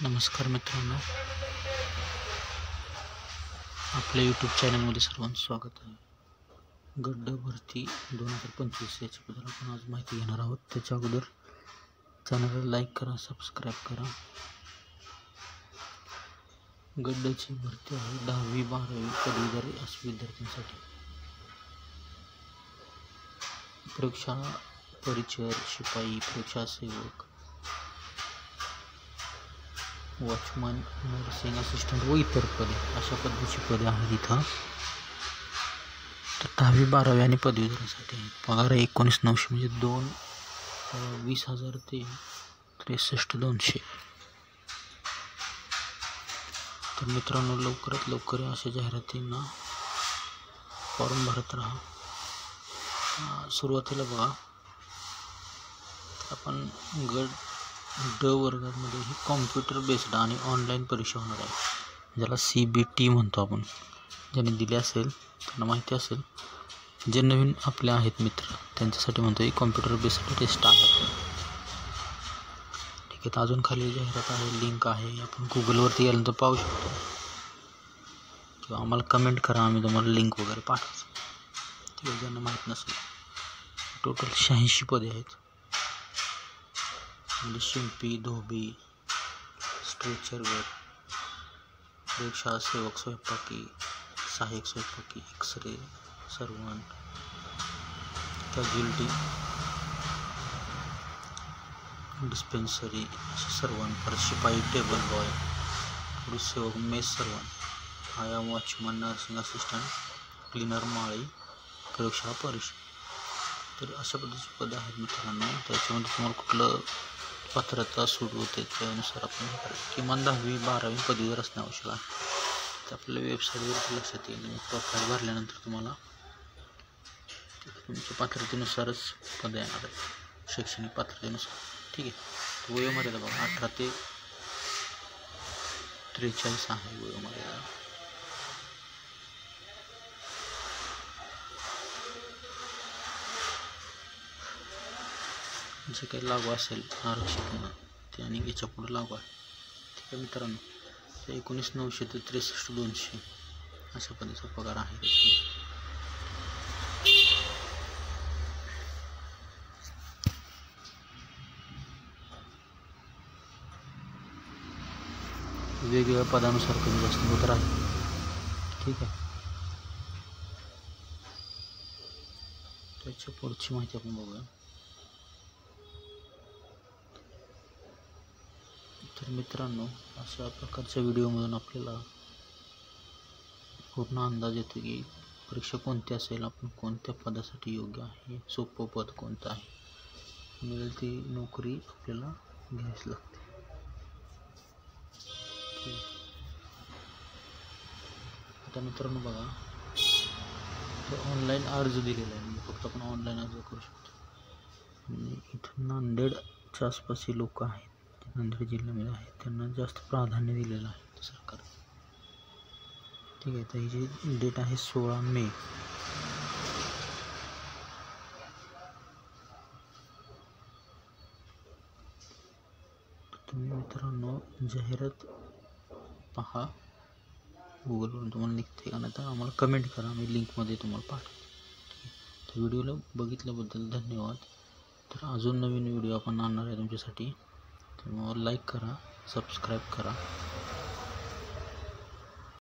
नमस्कार मित्रांनो, आपल्या यूट्यूब चॅनलमध्ये सर्वांचं स्वागत आहे. गड्ड भरती 2025 याच्याबद्दल आपण आज माहिती घेणार आहोत. त्याच्या अगोदर चॅनलला लाईक करा, सबस्क्राईब करा. गड्डची भरती आहे 10वी 12वी पदवीधर अशा विद्यार्थ्यांसाठी. प्रयोगशाळा परिचर, शिपाई, प्रयोगशाळा सेवक, वॉचमन, नर्सिंग असिस्टंट व इतर पदे अशा पद्धतीची पदे आहेत इथं. तर 10वी 12वी आणि पदवीधरांसाठी पगार 19,900 म्हणजे 20,000 ते 63,200. तर मित्रांनो, लवकरात लवकर अशा जाहिरातींना फॉर्म भरत राहा. सुरुवातीला बघा, आपण ड वर्गामध्ये ही कॉम्प्युटर बेस्ड आणि ऑनलाईन परीक्षा होणार आहे, ज्याला CBT म्हणतो आपण. ज्यांनी दिले असेल त्यांना माहिती असेल. जे नवीन आपले आहेत मित्र त्यांच्यासाठी म्हणतो, ही कॉम्प्युटर बेस्ड टेस्ट आहे. ठीक आहे. तर अजून खाली जाहिरात आहे, लिंक आहे, आपण गुगलवरती गेल्यानंतर पाहू शकतो किंवा आम्हाला कमेंट करा, आम्ही तुम्हाला लिंक वगैरे पाठवतो. ठीक आहे. ज्यांना माहीत नसेल, टोटल 86 पदे आहेत. म्हणजे शिंपी, धोबी, स्ट्रेचरवर, प्रयोगशाळा सेवक, स्वयंपाकी, सहाय्यक स्वयंपाकी, X-ray, servant, casualty, dispensary servant, परत शिपाई, टेबल बॉय, पुरुष सेवक, मेस सर्वंट, आया, वॉचमन, नर्सिंग असिस्टंट, क्लीनर, माळी, प्रयोगशाळा परिचर. तर अशा पद्धतीची पदं आहेत मित्रांनो. त्याच्यामध्ये तुम्हाला कुठलं पात्रता सूट होते त्यानुसार आपण किमान 10वी 12वी पदवीधर असणे आवश्यक आहे. तर आपल्या वेबसाईटवर लक्षात येईल. प्रोफाईल भरल्यानंतर तुम्हाला तुमच्या पात्रतेनुसारच पदं येणार आहेत, शैक्षणिक पात्रतेनुसार. ठीक आहे. वयोमर्यादा बघा, 18 ते 43 आहे वयोमर्यादा. जे काही लागू असेल आरक्षण ते आणि याच्या पुढे लागू आहे. ठीक आहे मित्रांनो. 19,900 ते 63,200 अशा पद्धतीचा पगार आहे. वेगवेगळ्या पदानुसार कमी जास्त होत राहील. ठीक आहे. त्याच्या पुढची माहिती आपण बघूया. तर मित्रांनो, अशा प्रकारच्या व्हिडिओमधून आपल्याला पूर्ण अंदाज येतो की परीक्षा कोणती असेल, आपण कोणत्या पदासाठी योग्य आहे, सोपं पद कोणतं आहे, मिळेल ती नोकरी आपल्याला घ्यायची लागते. आता मित्रांनो बघा, ऑनलाईन अर्ज दिलेला आहे. फक्त आपण ऑनलाईन अर्ज करू शकतो. इथं नांदेडच्या आसपासची लोक आहेत, नांदेड जिल्ह्यामध्ये आहेत, त्यांना जास्त प्राधान्य दिलेलं आहे सरकार. ठीक आहे. तर ही जी डेट आहे 16 मे. तुम्ही मित्रांनो जाहिरात पहा, गुगलवरून तुम्हाला निघते का नाही तर आम्हाला कमेंट करा, आम्ही लिंकमध्ये तुम्हाला पाठवतो. तर व्हिडिओला बघितल्याबद्दल धन्यवाद. तर अजून नवीन व्हिडिओ आपण आणणार आहे तुमच्यासाठी. तर लाईक करा, सबस्क्राईब करा.